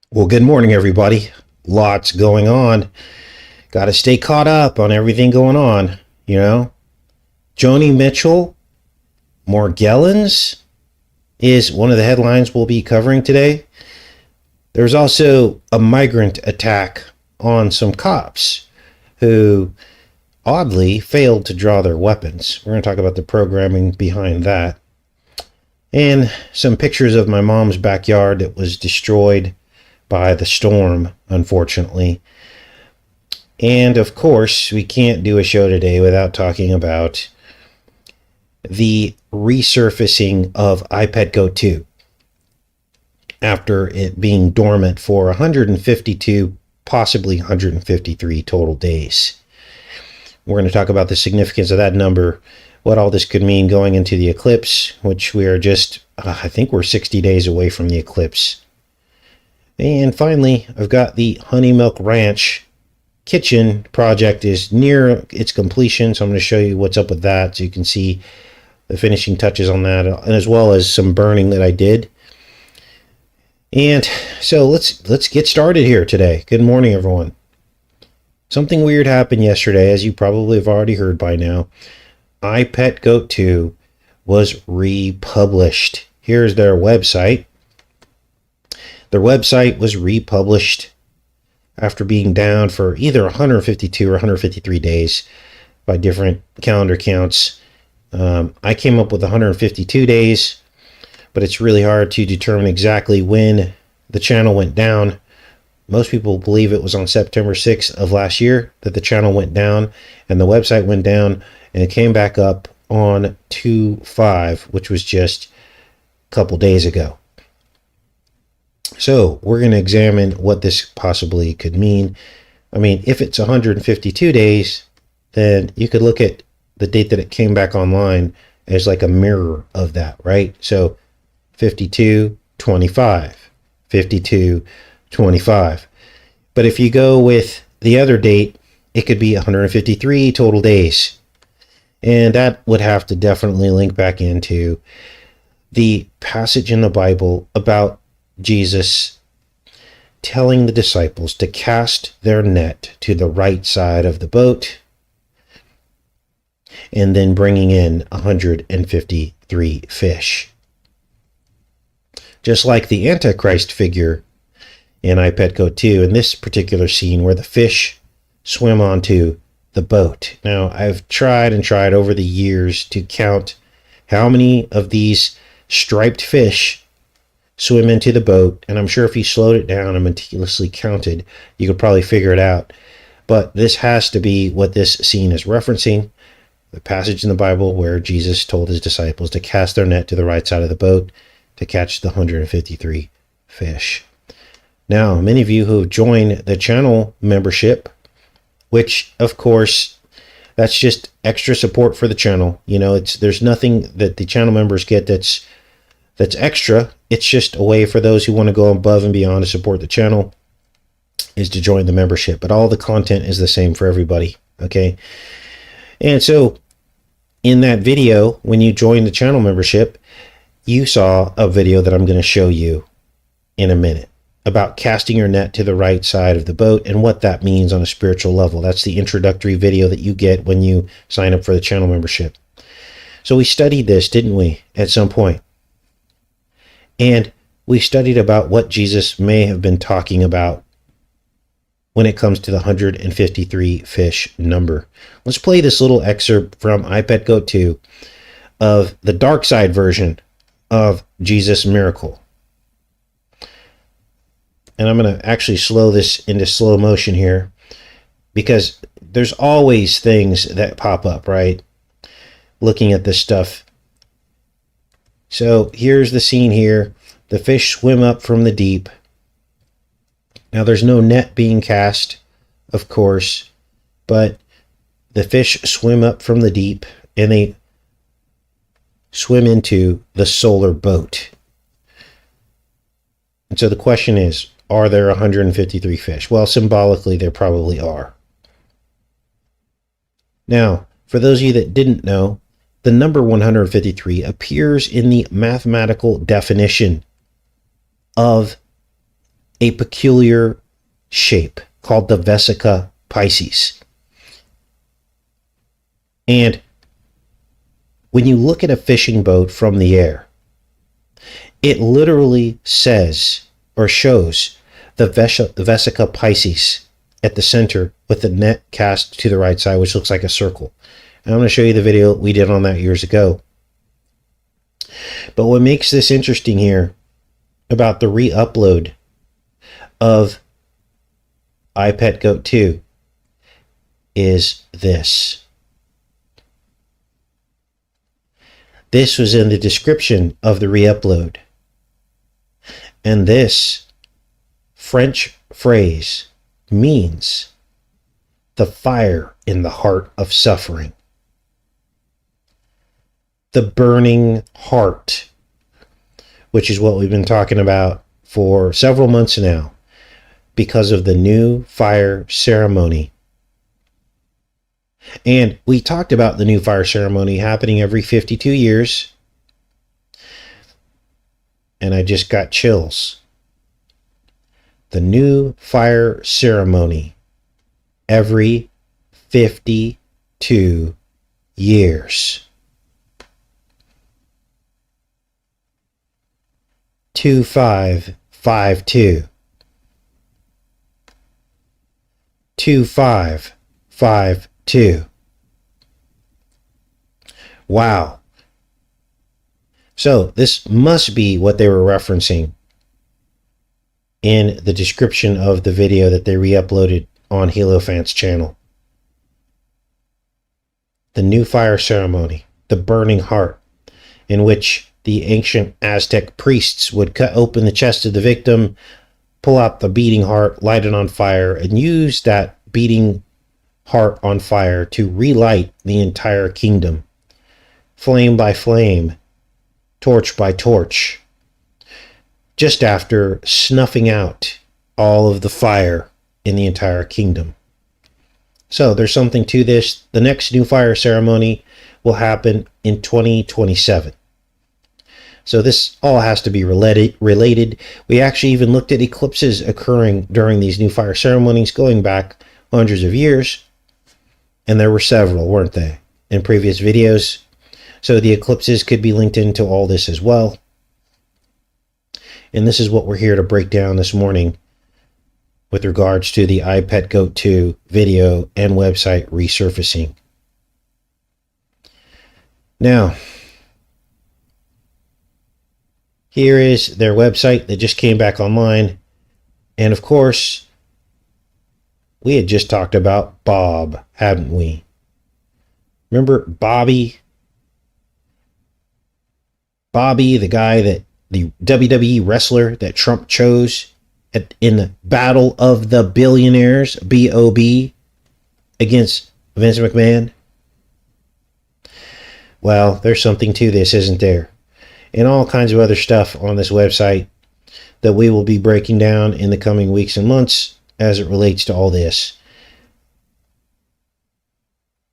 Well, good morning, everybody. Lots going on. Got to stay caught up on everything going on, you know? Joni Mitchell, Morgellons is one of the headlines we'll be covering today. There's also a migrant attack on some cops who oddly failed to draw their weapons. We're going to talk about the programming behind that. And some pictures of my mom's backyard that was destroyed by the storm, unfortunately. And of course, we can't do a show today without talking about the resurfacing of iPet Go 2 after it being dormant for 152, possibly 153 total days. We're going to talk about the significance of that number, what all this could mean going into the eclipse, which we are just, I think we're 60 days away from the eclipse. And finally, I've got the Honeymilk Ranch kitchen project is near its completion, so I'm going to show you what's up with that so you can see the finishing touches on that, and as well as some burning that I did. And so let's get started here today. Good morning, everyone. Something weird happened yesterday, as you probably have already heard by now. iPet Goat 2 was republished. Here's their website. Their website was republished after being down for either 152 or 153 days by different calendar counts. I came up with 152 days, but it's really hard to determine exactly when the channel went down. Most people believe it was on September 6th of last year that the channel went down and the website went down, and it came back up on 2/5, which was just a couple days ago. So we're going to examine what this possibly could mean. I mean, if it's 152 days, then you could look at the date that it came back online as like a mirror of that, right? So 52, 25, 52, 25. But if you go with the other date, it could be 153 total days. And that would have to definitely link back into the passage in the Bible about Jesus telling the disciples to cast their net to the right side of the boat, and then bringing in 153 fish. Just like the Antichrist figure in iPet Go 2, in this particular scene where the fish swim onto the boat. Now, I've tried over the years to count how many of these striped fish swim into the boat, and I'm sure if you slowed it down and meticulously counted, you could probably figure it out. But this has to be what this scene is referencing, the passage in the Bible where Jesus told his disciples to cast their net to the right side of the boat to catch the 153 fish. Now, many of you who have joined the channel membership, which of course that's just extra support for the channel. You know, there's nothing that the channel members get that's extra. It's just a way for those who want to go above and beyond to support the channel is to join the membership. But all the content is the same for everybody, okay? And so in that video, when you join the channel membership, you saw a video that I'm going to show you in a minute about casting your net to the right side of the boat and what that means on a spiritual level. That's the introductory video that you get when you sign up for the channel membership. So we studied this, didn't we, at some point? And we studied about what Jesus may have been talking about when it comes to the 153 fish number. Let's play this little excerpt from iPet Go 2 of the dark side version of Jesus' miracle. And I'm going to actually slow this into slow motion here because there's always things that pop up, right? Looking at this stuff. So here's the scene here. The fish swim up from the deep. Now there's no net being cast, of course, but the fish swim up from the deep and they swim into the solar boat. And so the question is, are there 153 fish? Well, symbolically, there probably are. Now, for those of you that didn't know, the number 153 appears in the mathematical definition of a peculiar shape called the Vesica Pisces. And when you look at a fishing boat from the air, it literally says or shows the Vesica Pisces at the center with the net cast to the right side, which looks like a circle. And I'm going to show you the video we did on that years ago. But what makes this interesting here about the re-upload of iPetGoat 2 is this. This was in the description of the re-upload. And this French phrase means the fire in the heart of suffering. The burning heart, which is what we've been talking about for several months now, because of the new fire ceremony. And we talked about the new fire ceremony happening every 52 years. And I just got chills. The new fire ceremony every 52 years. 2552. 2552. Wow. So this must be what they were referencing in the description of the video that they re-uploaded on Halophant's channel. The new fire ceremony, the burning heart, in which the ancient Aztec priests would cut open the chest of the victim, pull out the beating heart, light it on fire, and use that beating heart on fire to relight the entire kingdom, flame by flame, torch by torch, just after snuffing out all of the fire in the entire kingdom. So there's something to this. The next new fire ceremony will happen in 2027. So this all has to be related. We actually even looked at eclipses occurring during these new fire ceremonies going back hundreds of years. And there were several, weren't they, in previous videos. So the eclipses could be linked into all this as well. And this is what we're here to break down this morning with regards to the iPetGoat 2 video and website resurfacing. Now, here is their website that just came back online. And of course, we had just talked about Bob, hadn't we? Remember Bobby? Bobby, the guy that the WWE wrestler that Trump chose in the Battle of the Billionaires, B.O.B., against Vince McMahon? Well, there's something to this, isn't there? And all kinds of other stuff on this website that we will be breaking down in the coming weeks and months as it relates to all this.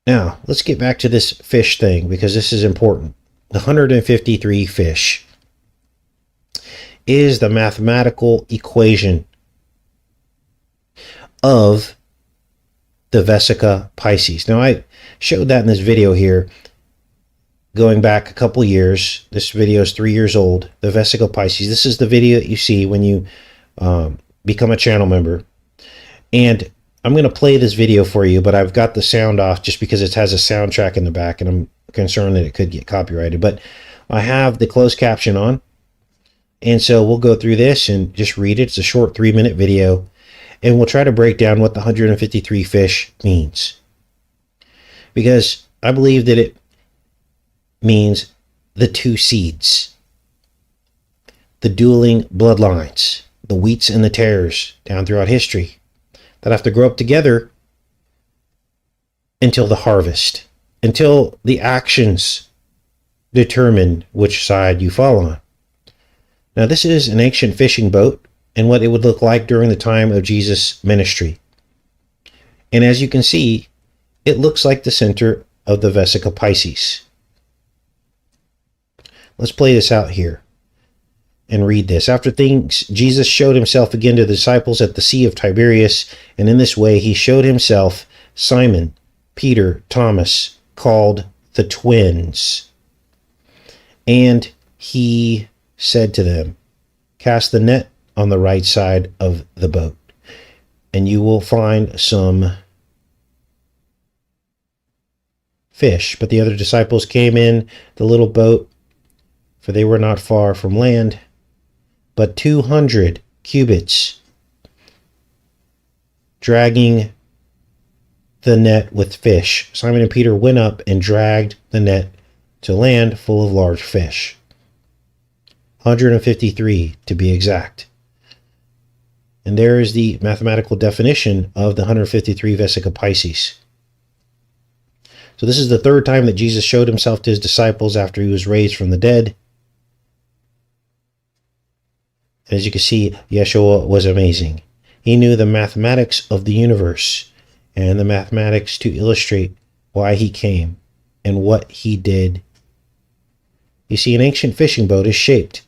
Now, let's get back to this fish thing, because this is important. The 153 fish is the mathematical equation of the Vesica Pisces. Now, I showed that in this video here, going back a couple years. This video is 3 years old. The Vesica Pisces. This is the video that you see when you become a channel member. And I'm going to play this video for you, but I've got the sound off just because it has a soundtrack in the back, and I'm concerned that it could get copyrighted. But I have the closed caption on. And so we'll go through this and just read it. It's a short 3-minute video. And we'll try to break down what the 153 fish means. Because I believe that it means the two seeds, the dueling bloodlines, the wheats and the tares down throughout history that have to grow up together until the harvest, until the actions determine which side you fall on. Now, this is an ancient fishing boat and what it would look like during the time of Jesus' ministry. And as you can see, it looks like the center of the Vesica Pisces. Let's play this out here. and read this. After things, Jesus showed himself again to the disciples at the Sea of Tiberias, and in this way he showed himself Simon, Peter, Thomas, called the twins. And he said to them, cast the net on the right side of the boat, and you will find some fish. But the other disciples came in the little boat, for they were not far from land, but 200 cubits, dragging the net with fish. Simon and Peter went up and dragged the net to land full of large fish. 153 to be exact. And there is the mathematical definition of the 153 Vesica Pisces. So this is the third time that Jesus showed himself to his disciples after he was raised from the dead. As you can see, Yeshua was amazing. He knew the mathematics of the universe and the mathematics to illustrate why he came and what he did. You see, an ancient fishing boat is shaped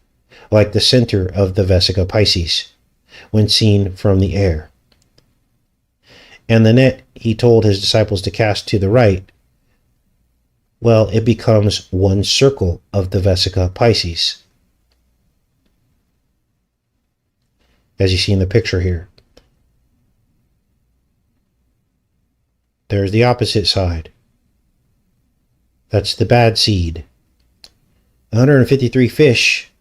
like the center of the Vesica Pisces when seen from the air. And the net he told his disciples to cast to the right, well, it becomes one circle of the Vesica Pisces, as you see in the picture here. There's the opposite side. That's the bad seed. 153 fish,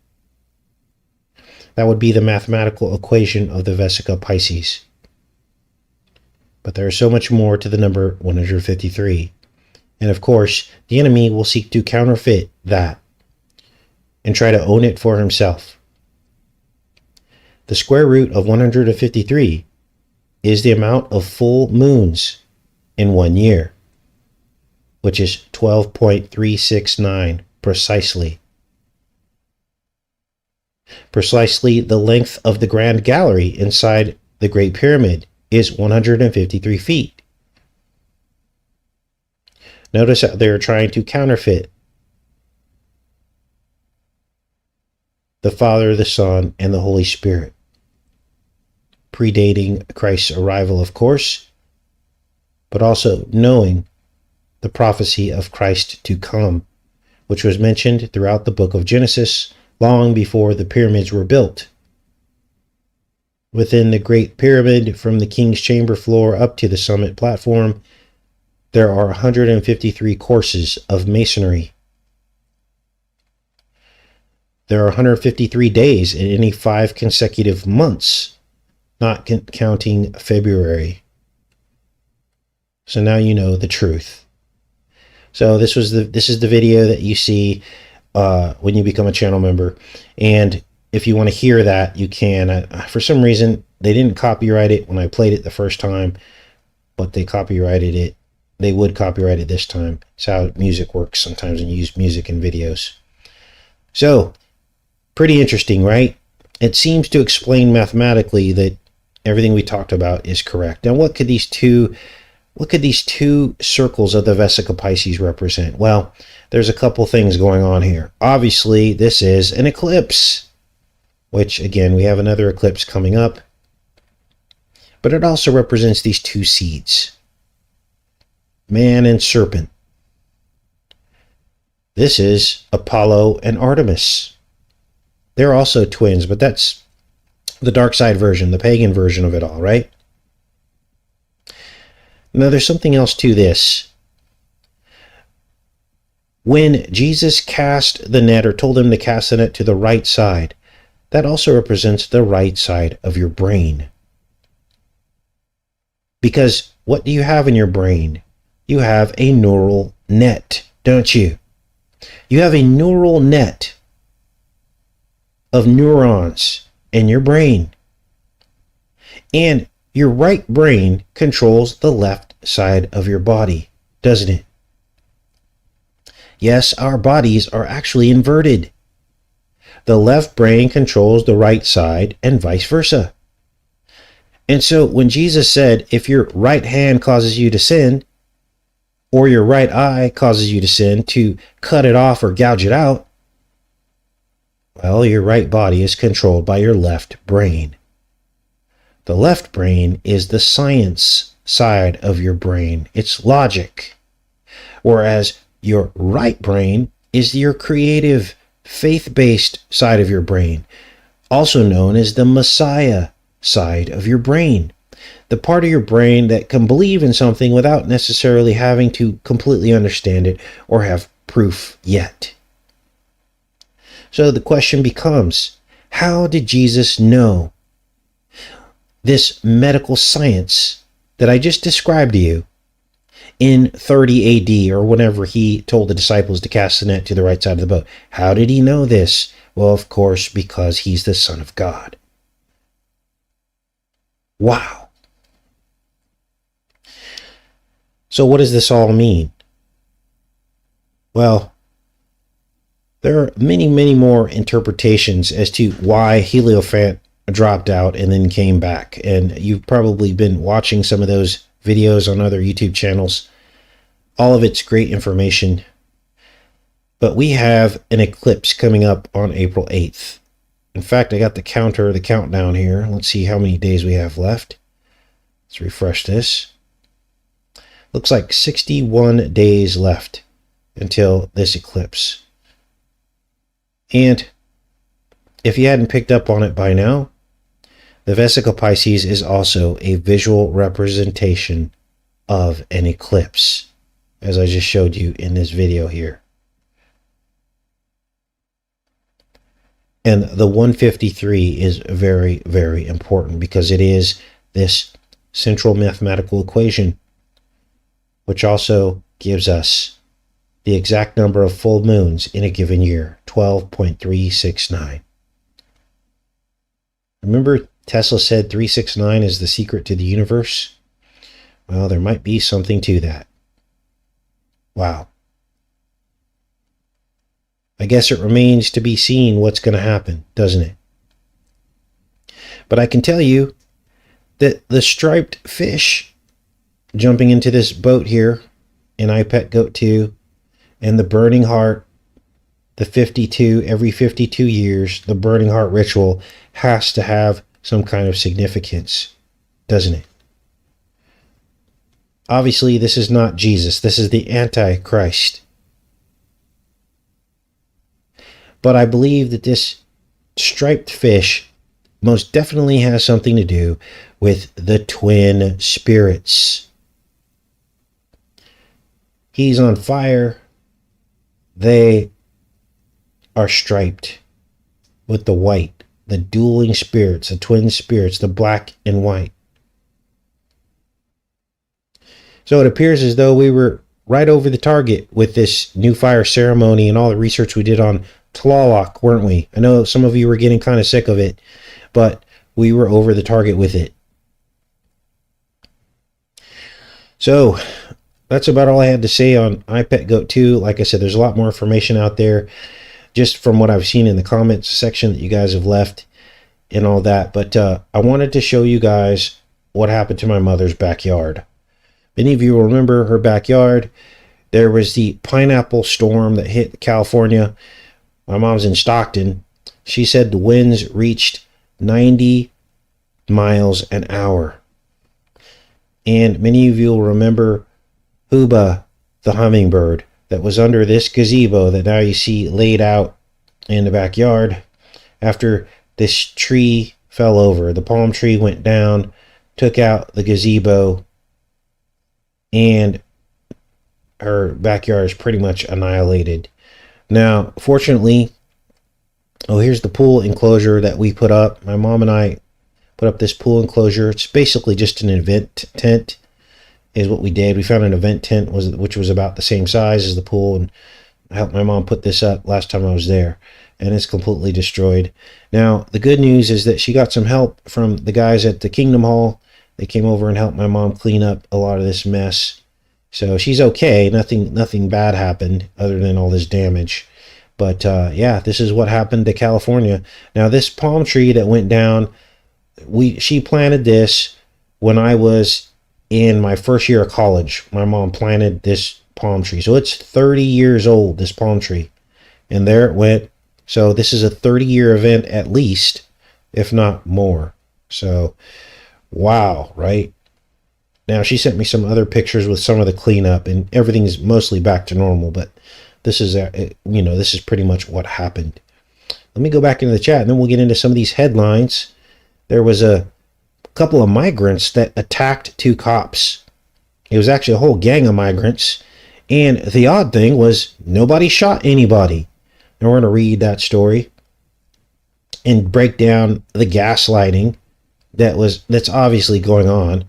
that would be the mathematical equation of the Vesica Pisces. But there is so much more to the number 153. And of course, the enemy will seek to counterfeit that and try to own it for himself. The square root of 153 is the amount of full moons in 1 year, which is 12.369 precisely. Precisely the length of the Grand Gallery inside the Great Pyramid is 153 feet. Notice how they're trying to counterfeit the Father, the Son, and the Holy Spirit, predating Christ's arrival, of course, but also knowing the prophecy of Christ to come, which was mentioned throughout the book of Genesis long before the pyramids were built. Within the Great Pyramid, from the King's Chamber floor up to the summit platform, there are 153 courses of masonry. There are 153 days in any 5 consecutive months, not counting February. So now you know the truth. So this is the video that you see when you become a channel member, and if you want to hear that, you can. For some reason, they didn't copyright it when I played it the first time, but they copyrighted it. They would copyright it this time. It's how music works sometimes when you use music in videos. So, pretty interesting, right? It seems to explain mathematically that everything we talked about is correct. Now, what could these two circles of the Vesica Pisces represent? Well, there's a couple things going on here. Obviously, this is an eclipse, which, again, we have another eclipse coming up. But it also represents these two seeds, man and serpent. This is Apollo and Artemis. They're also twins, but that's the dark side version, the pagan version of it all, right? Now, there's something else to this. When Jesus cast the net, or told him to cast the net to the right side, that also represents the right side of your brain. Because what do you have in your brain? You have a neural net, don't you? You have a neural net of neurons in your brain. And your right brain controls the left side of your body, doesn't it? Yes, our bodies are actually inverted. The left brain controls the right side and vice versa. And so when Jesus said, if your right hand causes you to sin, or your right eye causes you to sin, to cut it off or gouge it out, Well, your right body is controlled by your left brain. The left brain is the science side of your brain. It's logic. Whereas your right brain is your creative, faith-based side of your brain, also known as the Messiah side of your brain. The part of your brain that can believe in something without necessarily having to completely understand it or have proof yet. So the question becomes, how did Jesus know this medical science that I just described to you in 30 AD or whenever he told the disciples to cast the net to the right side of the boat? How did he know this? Well, of course, because he's the Son of God. Wow. So what does this all mean? Well, there are many, many more interpretations as to why Hierophant dropped out and then came back. And you've probably been watching some of those videos on other YouTube channels. All of it's great information. But we have an eclipse coming up on April 8th. In fact, I got the countdown here. Let's see how many days we have left. Let's refresh this. Looks like 61 days left until this eclipse. And if you hadn't picked up on it by now, the Vesica Pisces is also a visual representation of an eclipse, as I just showed you in this video here. And the 153 is very, very important because it is this central mathematical equation, which also gives us the exact number of full moons in a given year, 12.369. Remember Tesla said 369 is the secret to the universe? Well, there might be something to that. Wow. I guess it remains to be seen what's going to happen, doesn't it? But I can tell you that the striped fish jumping into this boat here in I Pet Goat 2 and the burning heart, the 52, every 52 years, the burning heart ritual has to have some kind of significance, doesn't it? Obviously, this is not Jesus. This is the Antichrist. But I believe that this striped fish most definitely has something to do with the twin spirits. He's on fire. They are striped with the white, the dueling spirits, the twin spirits, the black and white. So it appears as though we were right over the target with this new fire ceremony and all the research we did on Tlaloc, weren't we? I know some of you were getting kind of sick of it, but we were over the target with it. So that's about all I had to say on I Pet Goat 2. Like I said, there's a lot more information out there just from what I've seen in the comments section that you guys have left and all that. But I wanted to show you guys what happened to my mother's backyard. Many of you will remember her backyard. There was the pineapple storm that hit California. My mom's in Stockton. She said the winds reached 90 miles an hour. And many of you will remember Huba, the hummingbird, that was under this gazebo that now you see laid out in the backyard. After this tree fell over, the palm tree went down, took out the gazebo, and her backyard is pretty much annihilated. Now, fortunately, here's the pool enclosure that we put up. My mom and I put up this pool enclosure. It's basically just an event tent is what we did. We found an event tent which was about the same size as the pool, and I helped my mom put this up last time I was there, and it's completely destroyed. Now, the good news is that she got some help from the guys at the Kingdom Hall. They came over and helped my mom clean up a lot of this mess. So she's okay. Nothing bad happened other than all this damage. But yeah, this is what happened to California. Now, this palm tree that went down, she planted this when I was in my first year of college. My mom planted this palm tree. So it's 30 years old, this palm tree. And there it went, So this is a 30-year event at least, if not more. So, wow, right? Now, she sent me some other pictures with some of the cleanup, and everything's mostly back to normal, but this is, this is pretty much what happened. Let me go back into the chat, and then we'll get into some of these headlines. There was a couple of migrants that attacked 2 cops. It was actually a whole gang of migrants, and the odd thing was nobody shot anybody. And we're going to read that story and break down the gaslighting that's obviously going on.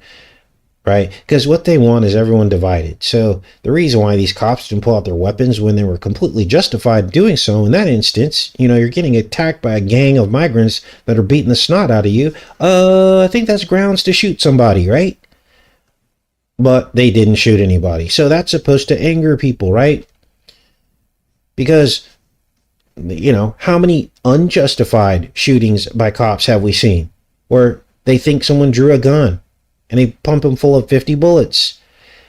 Right? Because what they want is everyone divided. So the reason why these cops didn't pull out their weapons when they were completely justified doing so in that instance, you're getting attacked by a gang of migrants that are beating the snot out of you. I think that's grounds to shoot somebody, right? But they didn't shoot anybody. So that's supposed to anger people, right? Because, how many unjustified shootings by cops have we seen where they think someone drew a gun and they pump them full of 50 bullets?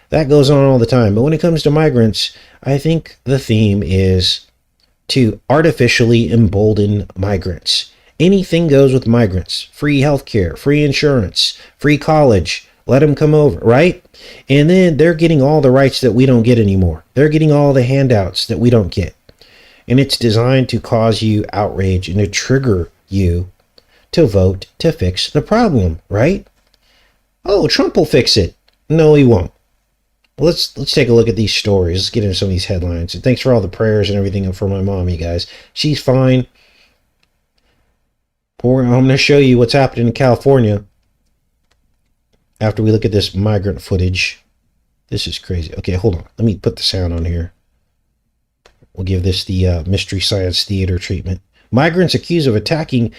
That goes on all the time. But when it comes to migrants, I think the theme is to artificially embolden migrants. Anything goes with migrants. Free healthcare, free insurance, free college. Let them come over, right? And then they're getting all the rights that we don't get anymore. They're getting all the handouts that we don't get. And it's designed to cause you outrage and to trigger you to vote to fix the problem, right? Oh, Trump will fix it. No, he won't. Well, let's take a look at these stories. Let's get into some of these headlines. And thanks for all the prayers and everything for my mom, you guys. She's fine. I'm going to show you what's happening in California after we look at this migrant footage. This is crazy. Okay, hold on. Let me put the sound on here. We'll give this the Mystery Science Theater treatment. Migrants accused of attacking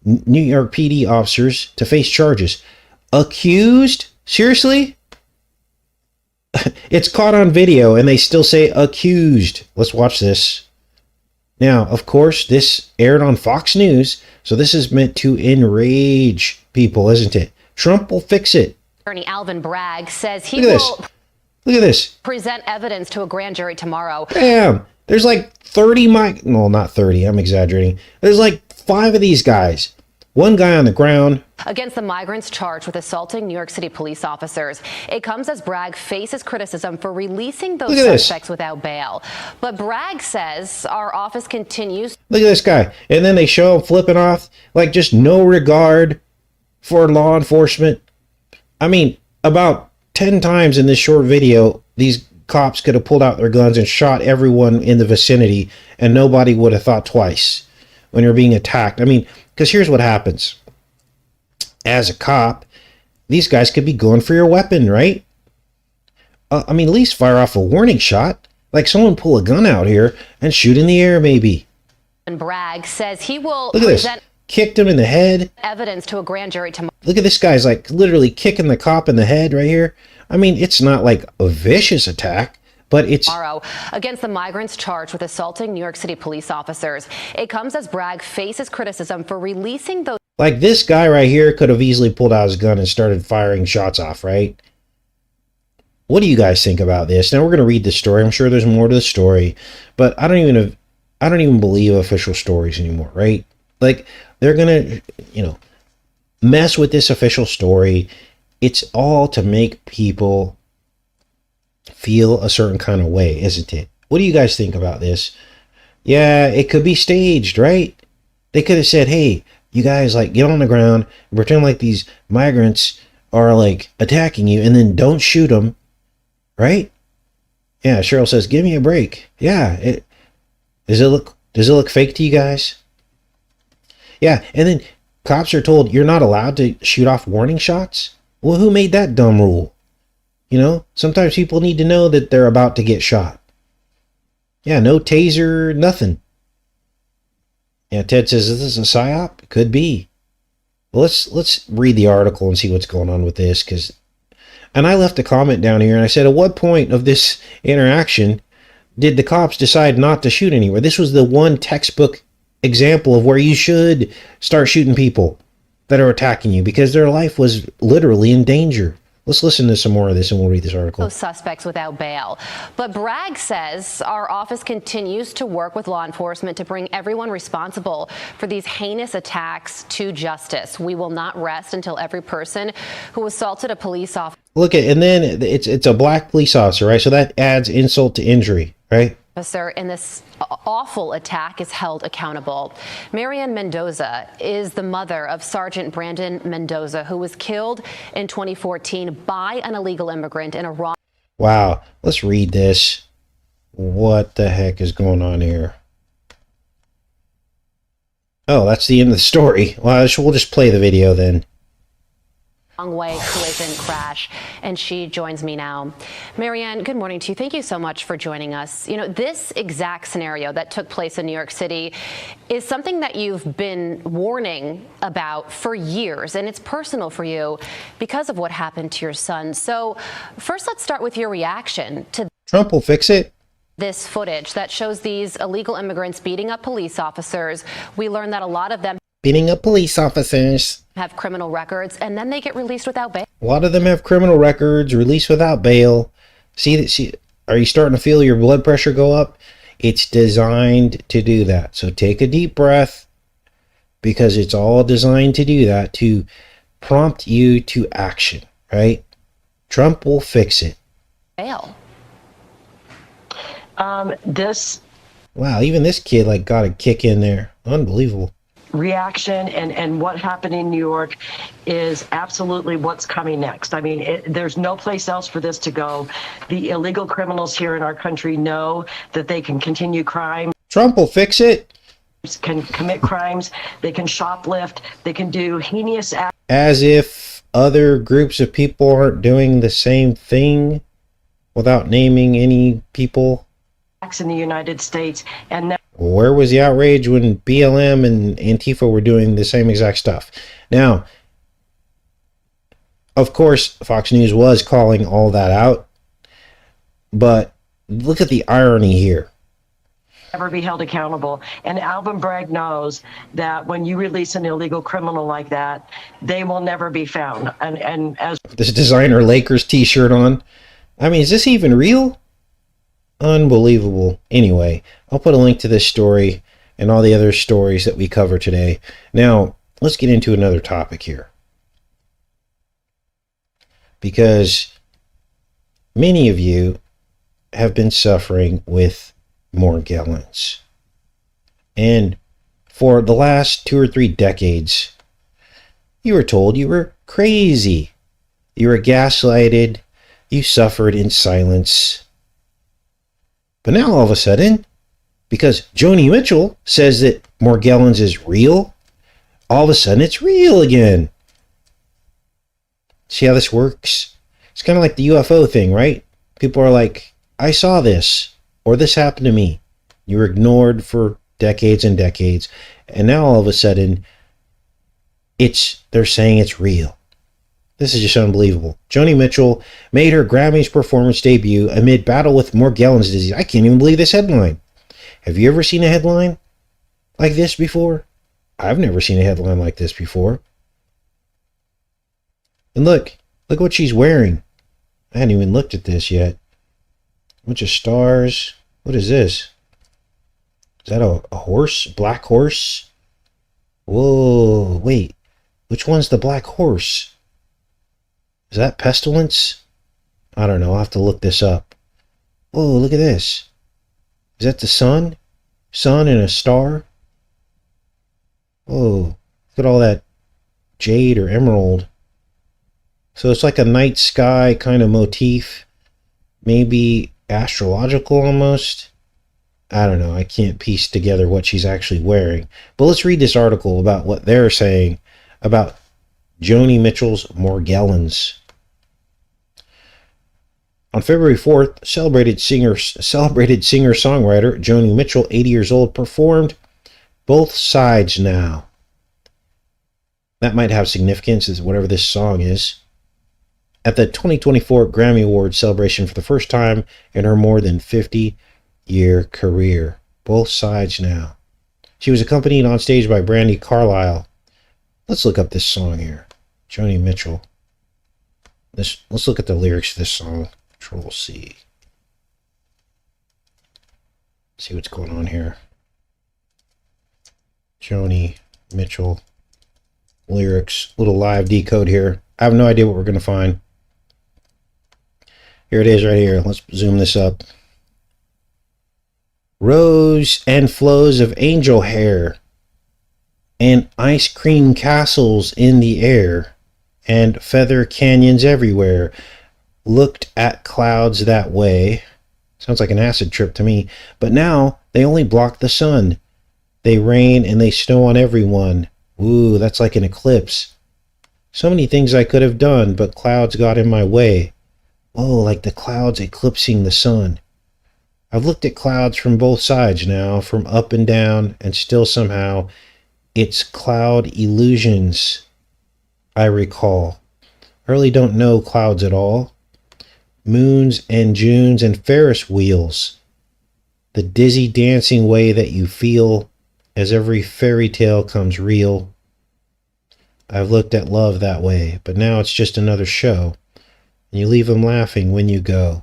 New York PD officers to face charges. Accused? Seriously? It's caught on video and they still say accused. Let's watch this. Now, of course, this aired on Fox News, so this is meant to enrage people, isn't it? Trump will fix it. Attorney Alvin Bragg says he will Look at this. Present evidence to a grand jury tomorrow. Damn. There's like 30 no, not 30. I'm exaggerating. There's like 5 of these guys. One guy on the ground. Against the migrants charged with assaulting New York City police officers. It comes as Bragg faces criticism for releasing those suspects without bail. But Bragg says our office continues. Look at this guy. And then they show him flipping off, like just no regard for law enforcement. I mean, about 10 times in this short video, these cops could have pulled out their guns and shot everyone in the vicinity, and nobody would have thought twice when you're being attacked. I mean, because here's what happens. As a cop, these guys could be going for your weapon, right? At least fire off a warning shot. Like someone pull a gun out here and shoot in the air, maybe. And Bragg says he will present kicked him in the head. Evidence to a grand jury tomorrow. Look at this guy's like literally kicking the cop in the head right here. I mean, it's not like a vicious attack, but it's tomorrow against the migrants charged with assaulting New York City police officers. It comes as Bragg faces criticism for releasing those. Like this guy right here could have easily pulled out his gun and started firing shots off, right? What do you guys think about this? Now we're going to read the story. I'm sure there's more to the story, but I don't even believe official stories anymore, right? Like they're going to, mess with this official story. It's all to make people feel a certain kind of way, isn't it? What do you guys think about this? Yeah, it could be staged, right? They could have said, hey, you guys, like, get on the ground and pretend like these migrants are, like, attacking you, and then don't shoot them, right? Yeah, Cheryl says, give me a break. Yeah, does it look fake to you guys? Yeah, and then cops are told you're not allowed to shoot off warning shots? Well, who made that dumb rule? Sometimes people need to know that they're about to get shot. Yeah, no taser, nothing. Yeah, Ted says, is this a psyop? It could be. Well, let's read the article and see what's going on with this. And I left a comment down here and I said, at what point of this interaction did the cops decide not to shoot anywhere? This was the one textbook example of where you should start shooting people that are attacking you because their life was literally in danger. Let's listen to some more of this and we'll read this article. Suspects without bail. But Bragg says our office continues to work with law enforcement to bring everyone responsible for these heinous attacks to justice. We will not rest until every person who assaulted a police officer. Look at, and then it's a black police officer, right? So that adds insult to injury, right? Officer in this awful attack is held accountable. Marianne Mendoza is the mother of Sergeant Brandon Mendoza, who was killed in 2014 by an illegal immigrant in Iran. Wow, let's read this. What the heck is going on here? Oh, that's the end of the story. Well, we'll just play the video then. Long-way collision crash, and she joins me now. Marianne, good morning to you. Thank you so much for joining us. You know, this exact scenario that took place in New York City is something that you've been warning about for years, and it's personal for you because of what happened to your son. So first, let's start with your reaction to Trump will fix it. This footage that shows these illegal immigrants beating up police officers. We learned that a lot of them beating up police officers have criminal records, and then they get released without bail. A lot of them have criminal records, released without bail. See, are you starting to feel your blood pressure go up? It's designed to do that. So take a deep breath, because it's all designed to do that, to prompt you to action, right? Trump will fix it. Bail. Wow, even this kid like got a kick in there. Unbelievable. Reaction and what happened in New York is absolutely what's coming next. I mean, there's no place else for this to go. The illegal criminals here in our country know that they can continue crime. Trump will fix it. Can commit crimes. They can shoplift. They can do heinous acts. As if other groups of people aren't doing the same thing without naming any people. In the United States. And now, where was the outrage when BLM and Antifa were doing the same exact stuff? Now, of course, Fox News was calling all that out, but look at the irony here. Never be held accountable. And Alvin Bragg knows that when you release an illegal criminal like that, they will never be found. And as this designer Lakers t-shirt on, I mean, is this even real? Unbelievable. Anyway, I'll put a link to this story and all the other stories that we cover today. Now, let's get into another topic here. Because many of you have been suffering with Morgellons. And for the last 2 or 3 decades, you were told you were crazy. You were gaslighted. You suffered in silence. But now all of a sudden, because Joni Mitchell says that Morgellons is real, all of a sudden it's real again. See how this works? It's kind of like the UFO thing, right? People are like, I saw this, or this happened to me. You were ignored for decades and decades, and now all of a sudden, they're saying it's real. This is just unbelievable. Joni Mitchell made her Grammys performance debut amid battle with Morgellons disease. I can't even believe this headline. Have you ever seen a headline like this before? I've never seen a headline like this before. And look what she's wearing. I hadn't even looked at this yet. A bunch of stars. What is this? Is that a horse? Black horse? Whoa, wait. Which one's the black horse? Is that pestilence? I don't know. I'll have to look this up. Whoa, look at this. Is that the sun? Sun and a star? Whoa, look at all that jade or emerald. So it's like a night sky kind of motif. Maybe astrological almost. I don't know. I can't piece together what she's actually wearing. But let's read this article about what they're saying about Joni Mitchell's Morgellons. On February 4th, celebrated singer-songwriter Joni Mitchell, 80 years old, performed Both Sides Now. That might have significance as whatever this song is. At the 2024 Grammy Awards celebration for the first time in her more than 50-year career. Both Sides Now. She was accompanied on stage by Brandi Carlile. Let's look up this song here. Joni Mitchell. Let's look at the lyrics of this song. Control C. See what's going on here. Joni Mitchell lyrics. Little live decode here. I have no idea what we're going to find. Here it is right here. Let's zoom this up. Rows and flows of angel hair and ice cream castles in the air and feather canyons everywhere. Looked at clouds that way. Sounds like an acid trip to me. But now they only block the sun. They rain and they snow on everyone. Ooh, that's like an eclipse. So many things I could have done, but clouds got in my way. Oh, like the clouds eclipsing the sun. I've looked at clouds from both sides now, from up and down, and still somehow it's cloud illusions I recall. I really don't know clouds at all. Moons and Junes and Ferris wheels. The dizzy dancing way that you feel as every fairy tale comes real. I've looked at love that way, but now it's just another show. And you leave them laughing when you go.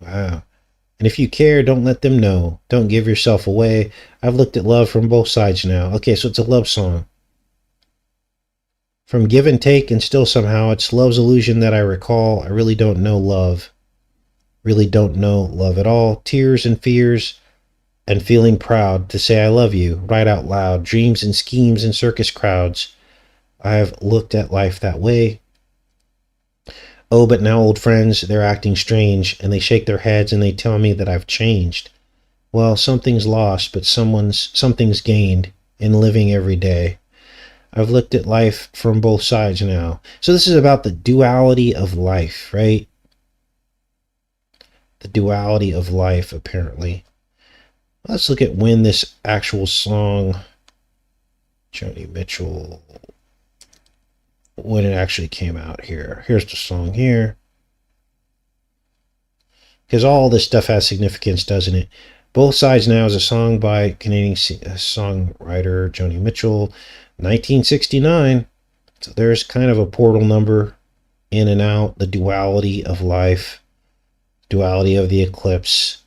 Wow. And if you care, don't let them know. Don't give yourself away. I've looked at love from both sides now. Okay, so it's a love song. From give and take, and still somehow it's love's illusion that I recall. I really don't know love. Really don't know love at all. Tears and fears and feeling proud to say I love you right out loud. Dreams and schemes and circus crowds. I've looked at life that way. Oh, but now old friends, they're acting strange, and they shake their heads and they tell me that I've changed. Well, something's lost, but something's gained in living every day. I've looked at life from both sides now. So this is about the duality of life, right? The duality of life, apparently. Let's look at when this actual song, Joni Mitchell, when it actually came out here. Here's the song here. Because all this stuff has significance, doesn't it? Both Sides Now is a song by Canadian songwriter Joni Mitchell, 1969. So there's kind of a portal number in and out, the duality of life, duality of the eclipse.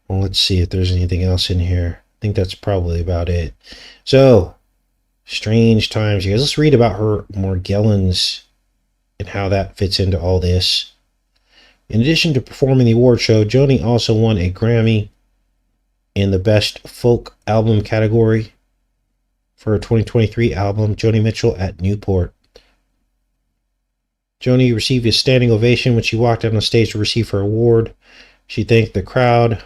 Well, let's see if there's anything else in here. I think that's probably about it. So, strange times, you guys. Let's read about her Morgellons and how that fits into all this. In addition to performing the award show, Joni also won a Grammy in the Best Folk Album category for her 2023 album, Joni Mitchell at Newport. Joni received a standing ovation when she walked out on stage to receive her award. She thanked the crowd.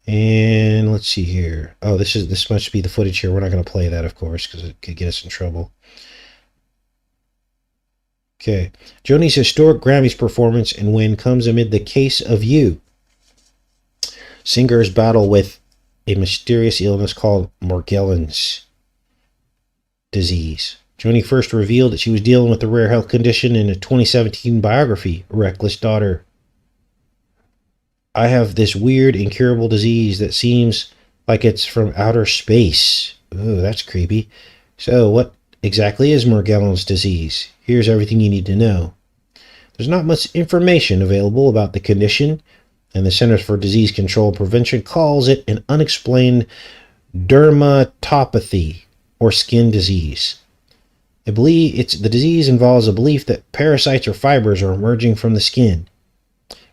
And let's see here. Oh, this must be the footage here. We're not going to play that, of course, because it could get us in trouble. Okay. Joni's historic Grammys performance and win comes amid the case of you. Singers battle with a mysterious illness called Morgellons disease. Joni first revealed that she was dealing with a rare health condition in a 2017 biography, Reckless Daughter. I have this weird, incurable disease that seems like it's from outer space. Ooh, that's creepy. So, what exactly is Morgellons disease? Here's everything you need to know. There's not much information available about the condition, and the Centers for Disease Control and Prevention calls it an unexplained dermatopathy, or skin disease. The disease involves a belief that parasites or fibers are emerging from the skin,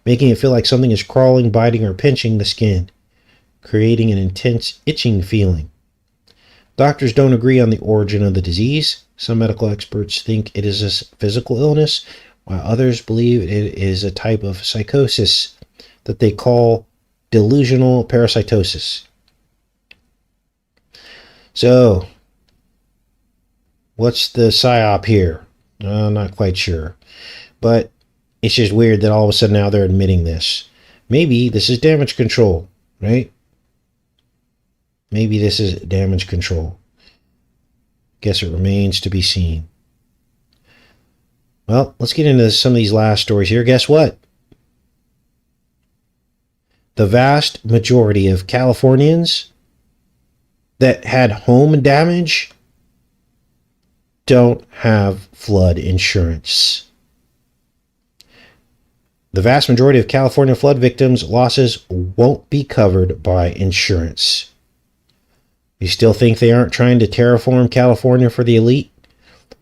making it feel like something is crawling, biting, or pinching the skin, creating an intense itching feeling. Doctors don't agree on the origin of the disease. Some medical experts think it is a physical illness, while others believe it is a type of psychosis that they call delusional parasitosis. So, what's the psyop here? I'm not quite sure. But it's just weird that all of a sudden now they're admitting this. Maybe this is damage control, right? Maybe this is damage control. Guess it remains to be seen. Well, let's get into some of these last stories here. Guess what? The vast majority of Californians that had home damage don't have flood insurance. The vast majority of California flood victims' losses won't be covered by insurance. You still think they aren't trying to terraform California for the elite?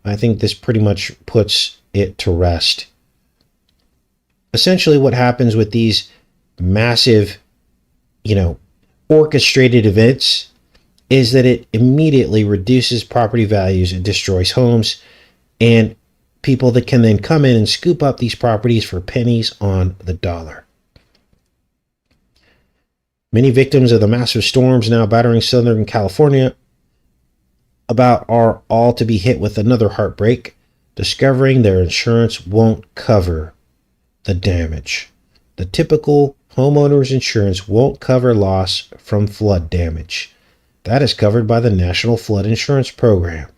I think this pretty much puts it to rest. Essentially, what happens with these massive, orchestrated events is that it immediately reduces property values and destroys homes and people that can then come in and scoop up these properties for pennies on the dollar. Many victims of the massive storms now battering Southern California are all to be hit with another heartbreak, discovering their insurance won't cover the damage. The typical homeowner's insurance won't cover loss from flood damage. That is covered by the National Flood Insurance Program,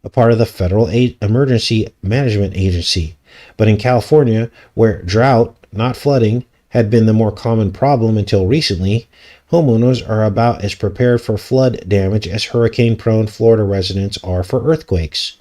a part of the Federal Emergency Management Agency. But in California, where drought, not flooding, had been the more common problem until recently, homeowners are about as prepared for flood damage as hurricane-prone Florida residents are for earthquakes.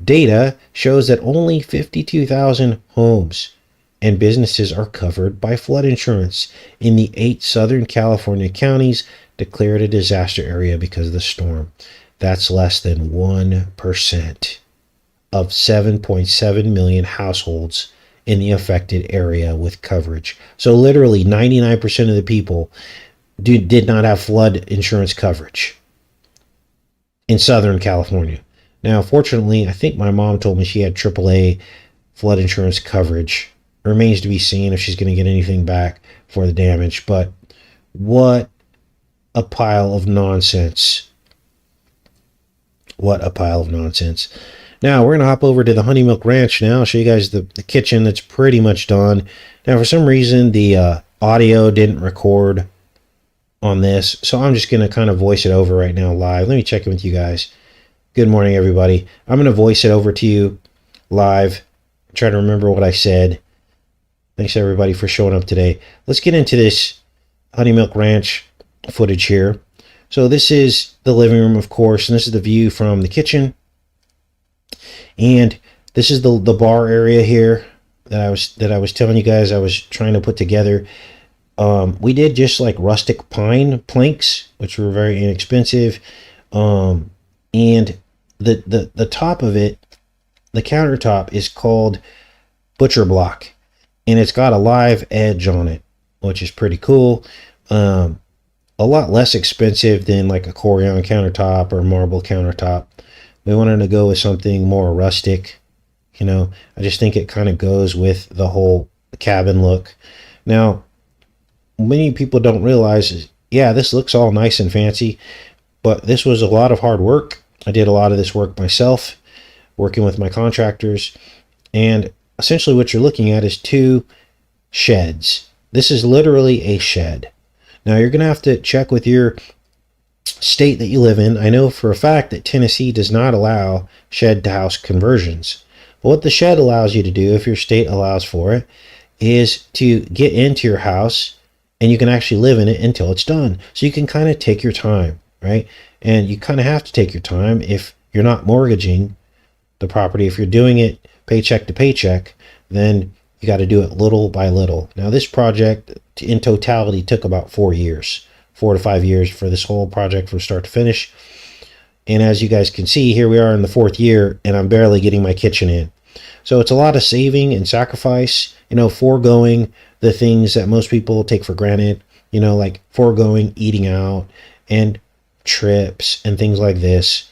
Data shows that only 52,000 homes and businesses are covered by flood insurance in the 8 Southern California counties declared a disaster area because of the storm. That's less than 1% of 7.7 million households in the affected area with coverage. So literally 99% of the people did not have flood insurance coverage in Southern California. Now, fortunately, I think my mom told me she had AAA flood insurance coverage. It remains to be seen if she's going to get anything back for the damage, but what a pile of nonsense. What a pile of nonsense. Now, we're going to hop over to the Honeymilk Ranch now. I'll show you guys the kitchen that's pretty much done. Now, for some reason, the audio didn't record on this, so I'm just going to kind of voice it over right now live. Let me check in with you guys. Good morning, everybody. I'm going to voice it over to you live. Try to remember what I said. Thanks, everybody, for showing up today. Let's get into this Honeymilk Ranch footage here. So this is the living room, of course, and this is the view from the kitchen. And this is the bar area here that I was telling you guys I was trying to put together. We did just like rustic pine planks, which were very inexpensive. And the top of it, the countertop, is called butcher block, and it's got a live edge on it, which is pretty cool. A lot less expensive than like a Corian countertop or marble countertop. We wanted to go with something more rustic. I just think it kind of goes with the whole cabin look. Now, many people don't realize, yeah, this looks all nice and fancy, but this was a lot of hard work. I did a lot of this work myself, working with my contractors, and essentially what you're looking at is 2 sheds. This is literally a shed. Now, you're going to have to check with your state that you live in. I know for a fact that Tennessee does not allow shed-to-house conversions. But what the shed allows you to do, if your state allows for it, is to get into your house, and you can actually live in it until it's done. So you can kind of take your time, right? And you kind of have to take your time if you're not mortgaging the property. If you're doing it paycheck to paycheck, then you got to do it little by little. Now, this project in totality took about 4 years, 4 to 5 years for this whole project from start to finish. And as you guys can see, here we are in the 4th year, and I'm barely getting my kitchen in. So it's a lot of saving and sacrifice, foregoing the things that most people take for granted, like foregoing eating out and trips and things like this.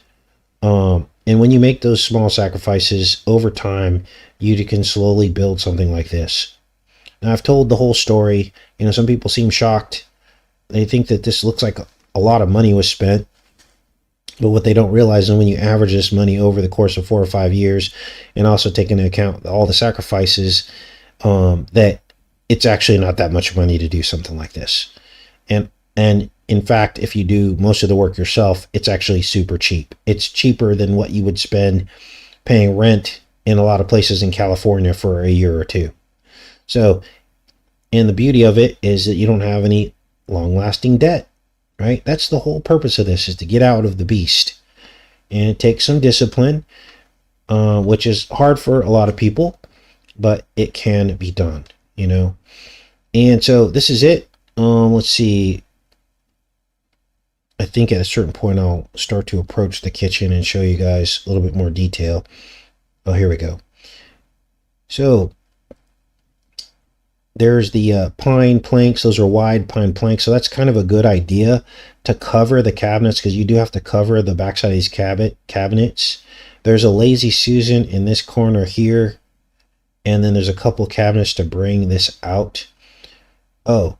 And when you make those small sacrifices over time, you can slowly build something like this. Now, I've told the whole story. Some people seem shocked. They think that this looks like a lot of money was spent. But what they don't realize is when you average this money over the course of 4 or 5 years, and also take into account all the sacrifices, that it's actually not that much money to do something like this. And in fact, if you do most of the work yourself, it's actually super cheap. It's cheaper than what you would spend paying rent in a lot of places in California for a year or 2. So, and the beauty of it is that you don't have any long-lasting debt, right? That's the whole purpose of this, is to get out of the beast. And it takes some discipline, which is hard for a lot of people, but it can be done, you know. And so this is it. Let's see. I think at a certain point I'll start to approach the kitchen and show you guys a little bit more detail. Oh, here we go. So there's the pine planks. Those are wide pine planks. So that's kind of a good idea to cover the cabinets, because you do have to cover the backside of these cabinets. There's a Lazy Susan in this corner here. And then there's a couple cabinets to bring this out. Oh,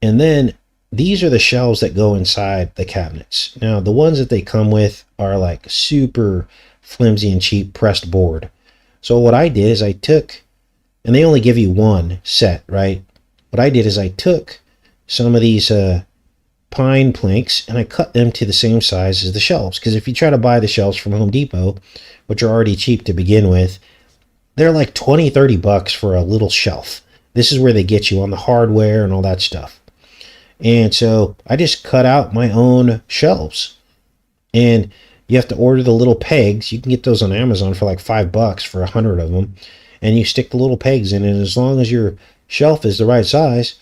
and then these are the shelves that go inside the cabinets. Now, the ones that they come with are like super flimsy and cheap pressed board. So what I did is I took, and they only give you one set, right? What I did is I took some of these pine planks and I cut them to the same size as the shelves. Because if you try to buy the shelves from Home Depot, which are already cheap to begin with, they're like 20, 30 bucks for a little shelf. This is where they get you on the hardware and all that stuff. And so I just cut out my own shelves. And you have to order the little pegs. You can get those on Amazon for like $5 for 100 of them. And you stick the little pegs in, and as long as your shelf is the right size,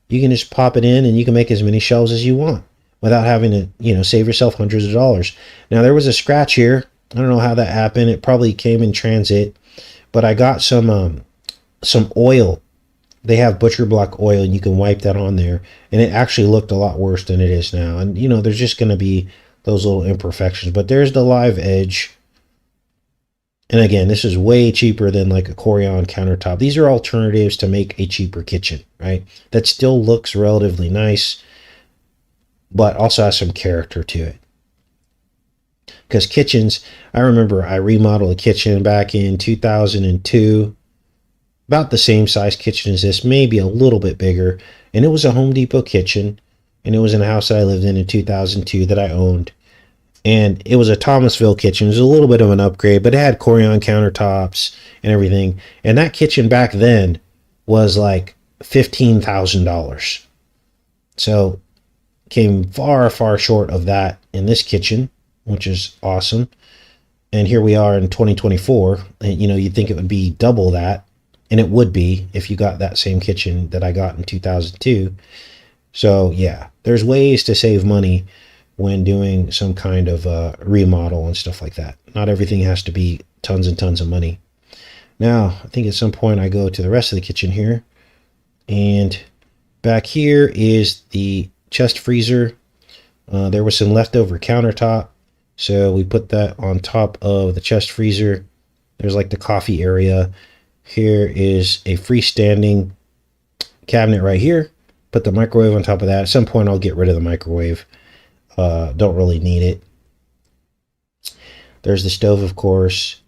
you can just pop it in and you can make as many shelves as you want without having to, you know, save yourself hundreds of dollars. Now, there was a scratch here. I don't know how that happened. It probably came in transit, but I got some oil. They have butcher block oil, and you can wipe that on there, and it actually looked a lot worse than it is now. And, you know, there's just going to be those little imperfections, but there's the live edge. And again, this is way cheaper than like a Corian countertop. These are alternatives to make a cheaper kitchen, right? That still looks relatively nice, but also has some character to it. Because kitchens, I remember I remodeled a kitchen back in 2002, about the same size kitchen as this, maybe a little bit bigger. And it was a Home Depot kitchen, and it was in a house that I lived in 2002 that I owned. And it was a Thomasville kitchen. It was a little bit of an upgrade, but it had Corian countertops and everything. And that kitchen back then was like $15,000. So came far, far short of that in this kitchen, which is awesome. And here we are in 2024. And, you know, you'd think it would be double that. And it would be if you got that same kitchen that I got in 2002. So, yeah, there's ways to save money when doing some kind of remodel and stuff like that. Not everything has to be tons and tons of money. Now, I think at some point I go to the rest of the kitchen here. And back here is the chest freezer. There was some leftover countertop, so we put that on top of the chest freezer. There's like the coffee area. Here is a freestanding cabinet right here. Put the microwave on top of that. At some point I'll get rid of the microwave. Don't really need it. There's the stove, of course,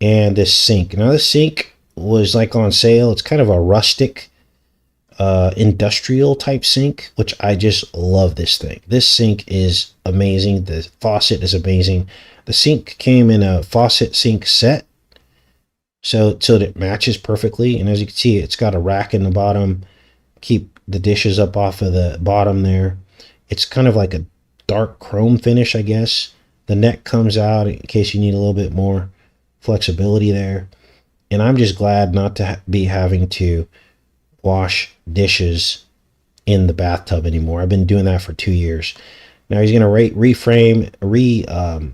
and this sink. Now this sink was like on sale. It's kind of a rustic industrial type sink, which I just love this thing. This sink is amazing. The faucet is amazing. The sink came in a faucet sink set, so that it matches perfectly. And as you can see, it's got a rack in the bottom. Keep the dishes up off of the bottom there. It's kind of like a dark chrome finish, I guess. The neck comes out in case you need a little bit more flexibility there. And I'm just glad not to be having to wash dishes in the bathtub anymore. I've been doing that for 2 years. Now he's going to